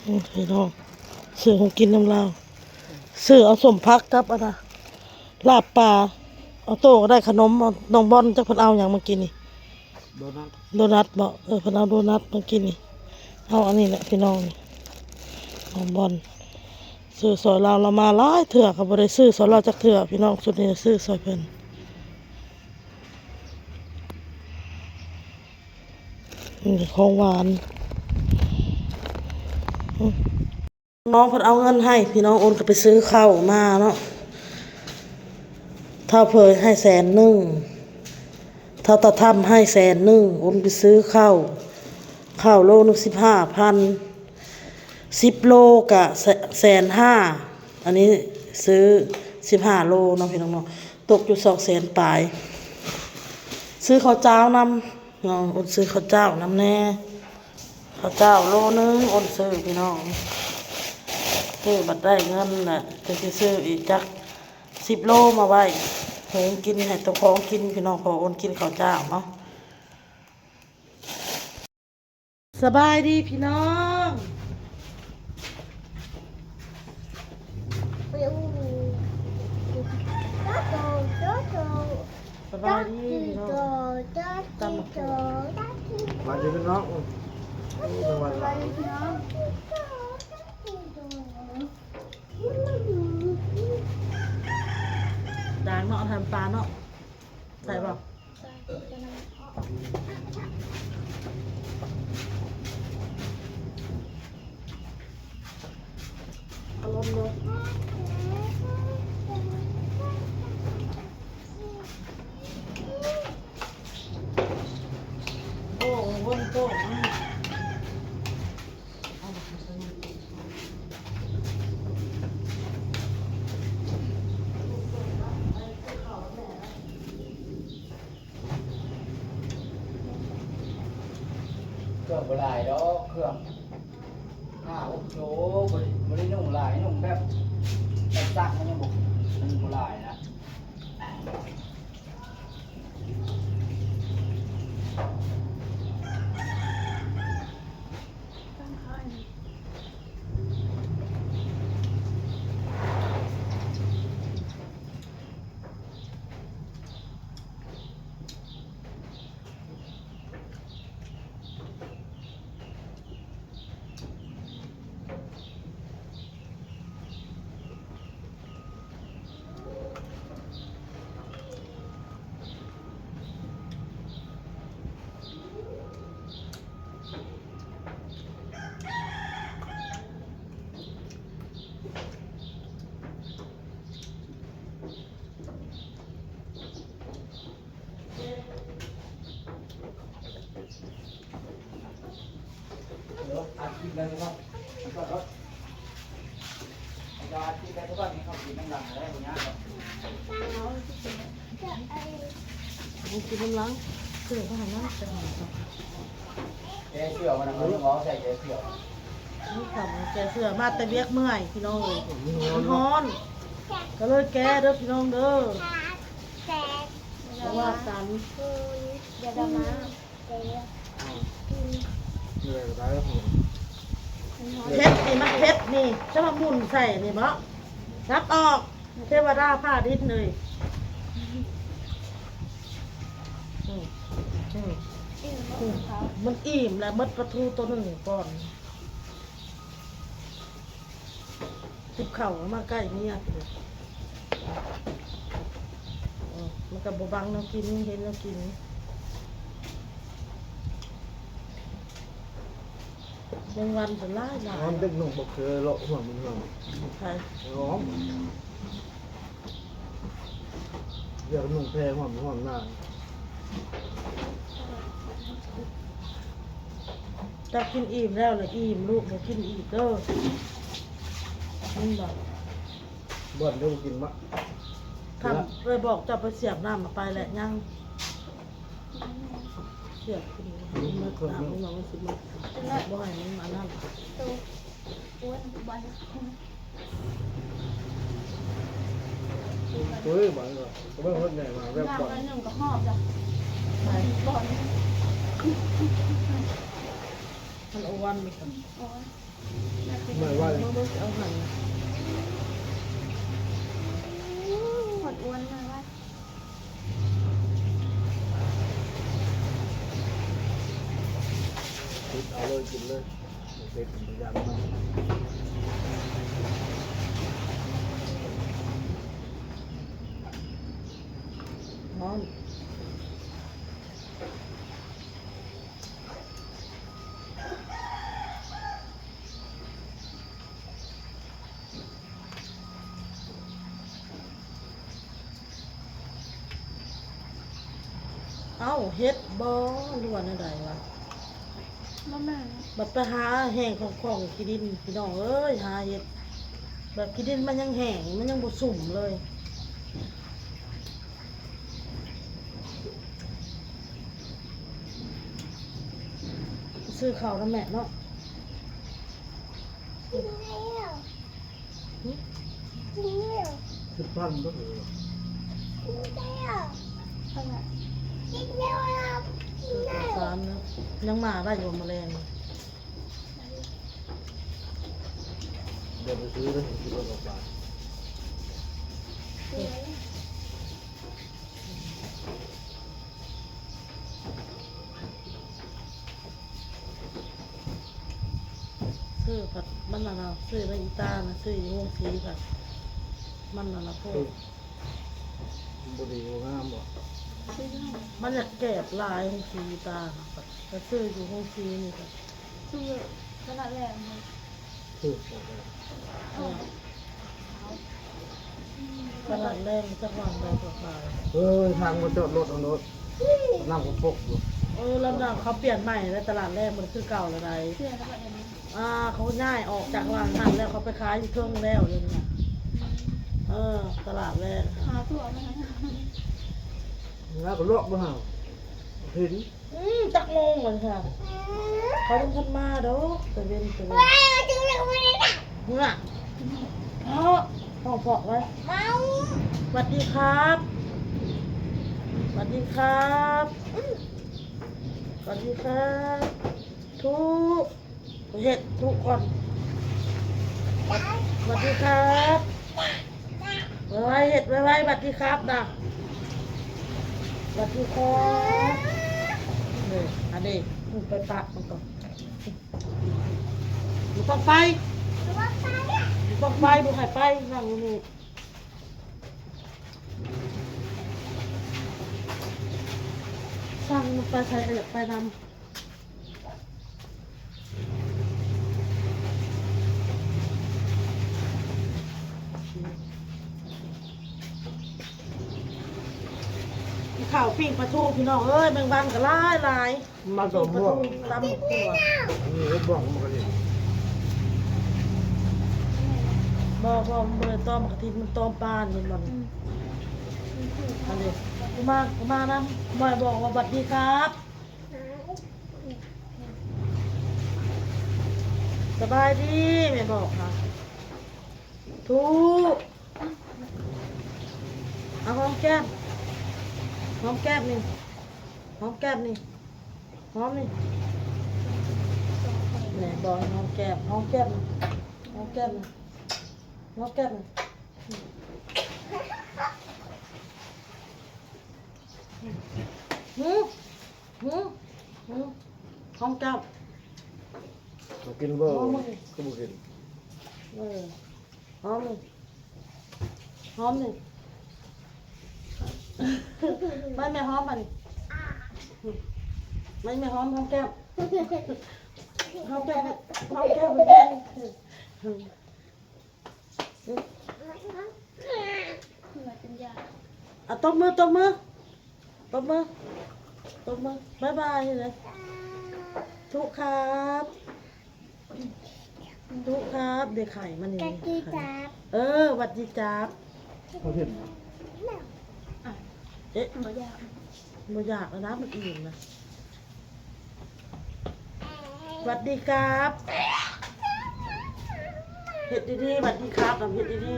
พี่น้องซื้อของกินน้ำลาวซื้อเอาสมพักกับอะไรลาบปลาเอาโต้ก็ได้ขนมเอาน้องบอลจักเพิ่นเอาอย่างมากินนี่โดนัทบ่เพิ่นเอาโดนัทมากินนี่เอาอันนี้แหละพี่น้องนี่น้องบอลซื้อซอยเรามาหลายเถื่อเขาบ่ได้ซื้อซอยเราจักเถื่อพี่น้องสุดนี้ซื้อซอยเพิ่นนี่ของหวานน้องเพิ่นเอาเงินให้พี่น้องโอนก็ไปซื้อข้าวมาเนาะเท่าเพยให้100,000เท่าตาทำให้100,000โอนไปซื้อข้าวโลนึง15,000 10 โลกะ150,000อันนี้ซื้อ15 โลเนาะพี่น้องเนาะตกอยู่200,000ปลายซื้อข้าวเจ้านำน้องโอนซื้อข้าวเจ้านำแน่ข้าวเจ้าโลนึงโอนซื้อพี่น้องซื้อบัดได้เงินน่ะจะซื้ออีกจัก10 โลมาไว้หุงกินให้ตัวของกินพี่น้องขอโอนกินข้าวเจ้าเนาะสบายดีพี่น้องสบายดีพี่น้องตำมาดีพี่น้องวันละด่างเนาะทำปลาเนาะใส่ป่ะอารมณ์เลยโอ้วนโต้เครื่องบลายดอกเครื่อง5-6 โลบรินุ่งลายนุ่งแบบซักมันยังบุกมันบลายนะอาชีพอะไรครับก็รถอาชีพอะไรก็มีเขากินน้ำหนักอะไรพวกนี้ครับมันกินน้ำล้างเสือก็หันหน้าไปหาแกเชื่อมันนะเขาใส่แกเชื่อนี่ทำแกเสือมาแต่เบียกเมื่อยพี่น้องเลยมันฮ้อนก็เลยแกเด้อพี่น้องเด้อว่ากันเดี๋ยวเรามาเหนื่อยก็ได้ครับผม เพชรนี่มันเพชรนี่จะมาหมุนใส่นี่บ่รับออกเทวดาผ้าดิษเลยมันอิ่มแล้วมดปลาทูตัวหนึ่งก่อนติบเข่ามาใกล้เนี่ยมันกับบังน้ำกินเห็นน้ำกินยังวันจะไล่หลายมันเป็นหนุ่มบกเคยเลาะหัวมันหนุ่มใครร้องเดี๋ยวหนุ่มแพงหัวหน้าจะกินอิ่มแล้วเลยอิ่มลูกจะกินอีกเด้อนี่บอกบ่อนเดี๋ยวกินมะทำเลยบอกจะไปเสียบน้ำมาไปแหละยังเสียบกินมาน้ำมันไม่สิมาบ่อยมันมาน้ำตัวอ้วนบอลเฮ้ยบ่อนก็ไม่คนไหนมาแบบบ่อนหนึ่งก็หอบจ้ะบอล มันเอาวันมีกัน โอ้ย ไม่ว่า มันบ่เอาหัน หดอ้วนเลยว่า เอาเลยกินเลยเป็นตัวอย่างมา น้องเอ้าเฮ็ดบ่หรือว่าแนวใดวะ บ่แม่น บัดไปหาแห้งของขี้ดินพี่น้องเอ้ยหาเฮ็ดแบบขี้ดินมันยังแห้งมันยังบ่สุ่มเลยซื้อข้าวแล้วแม่เนาะ กินแล้ว หึ กินแล้ว สิบพันก็เหลือ กินแล้วอะไรกินแล้วครับกินแล้ว สามนะยังมาได้อยู่แมลง เดี๋ยวไปซื้อเลยคิดว่าบาท ซื้อผัดมันน่ะนะซื้อในอีตานะซื้ออยู่วงสีค่ะมันน่ะนะพวก บุรีงามบ่ มันอยากแก็บลายวงสีอีตาค่ะก็ซื้ออยู่วงสีนี่ค่ะ คือขนาดแรงเลย ซื้อ ตลาดแรงจังหวัดใดก็ขาย ทางมาจอดรถเอารถนั่งกับพกอยู่ ลำดับเขาเปลี่ยนใหม่แล้วตลาดแรกมันคือเก่าแล้วใด เพื่อนแล้วก็เดี๋ยวนี้ เขาง่ายออกจากวางหันแล้วเขาไปขายอยู่เครื่องแล้วเลยเนี่ยตลาดแรก หาถั่วมา แล้วก็ลอกบ่ห่าวเห็น จักโมงเหมือนค่ะเขาต้องทันมาเด้อแต่เว้นแต่เว้น ว้าวจึงเลยไม่ได้ด่า มึงอ่ะต้องเพาะไว้ เมา สวัสดีครับสวัสดีครับสวัสดีครับทุกเห็ดทุกคนสวัสดีครับไว้เห็ดไว้สวัสดีครับนะสวัสดีครับนี่อันนี้มึงไปปะมันก่อนมึงต้องไป หรือว่าตายอ่ะ มึงต้องไปมึงให้ไปนั่งอยู่นี่สั่งมันไปใส่อยากไปนำข่าวปิ้งปลาทูพี่น้องเอ้ยแมงวันก็หลายหลาย มาต่อ ปลา พวก ทูตำตัว นี่รถบอกมันก็ดี บ่มันเลยต้อมกะทิมันต้อมปลาเห็นบ่นี่อันนี้กูมานะบ่อยบอกว่าสวัสดีครับสบายดีแม่บอกค่ะทุกเอาหอมแก้มหอมแก้มนี่หอมแก้มนี่หอมนี่แม่บอกให้หอมแก้มหอมแก้มนี่หอมแก้มนี่หอมแก้มนี่หืมหืมหืมหอมแก้ม มากินบ่ก็บ่กิน หอมนี่หอมนี่ไม่แม่หอมมันไม่หอมหอมแก้มหอมแก้มหอมแก้มแก้ม เหนื่อยเป็นยา ตบมือบ๊ายบายเลยทุกครับเด็กไข่มันนี่ กะกีจับ หวัดดีจับ เขาเห็น เอ๊ะ บ่อยาก บ่อยากแล้วนะมันอิ่มนะหวัดดีครับเห็ดดีๆหวัดดีครับกับเห็ดดี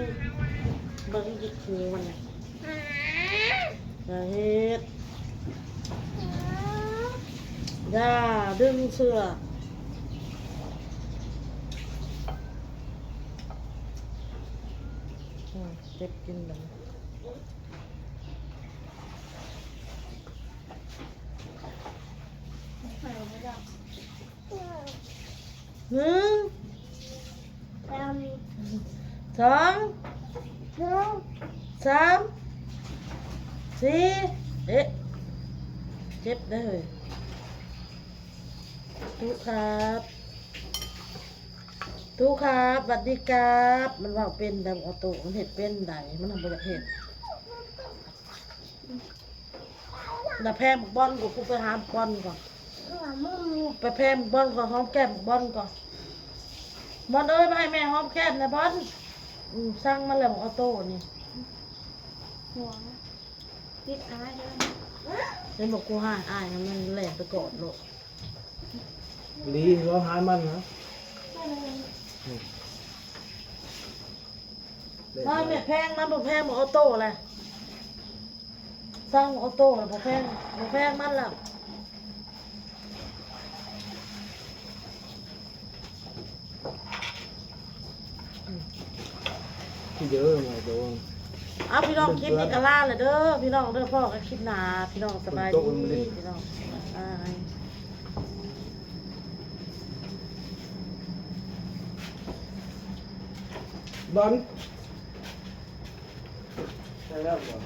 ๆเบิ่งยิกหูมันน่ะอย่าเห็ดอย่าดึงเสื้อ เจ็บกินแบบนี้ ใส่ไม่ได้ หนึ่ง ทำ สอง น้อง สามสี่เอ๊ะเจ็บได้เลยทุกครับทุกครับสวัสดีครับมันว่าเป็นแต่ออโต้มันเห็ดเป็นไดมันทำบริเห็ดแต่แพงบอลกูไปหาบอลก่อน หัวมึง ไปแพงบอลก่อนหอมแก้มบอลก่อนบอลเอ้ยมาให้แม่หอมแก้มนะบอลสั่งมาแล้วออโต้นี่ หัวติดอะไรด้วย เดี๋ยวบอกกูหายอายมันแหลกไปกอดโลก ลีร้องหายมันนะ ไม่แม่แพงนะบอกแพงบอกออโต้แหละสร้างออโต้แล้วบอกแพงมันละ ที่เยอะไงโดน เอาพี่น้องคลิปนี้ก็ล่าเลยเด้อพี่น้องเด้อพ่อก็คลิปหนาพี่น้องสบายดีพี่น้องบาย บอลใช่แล้วบอล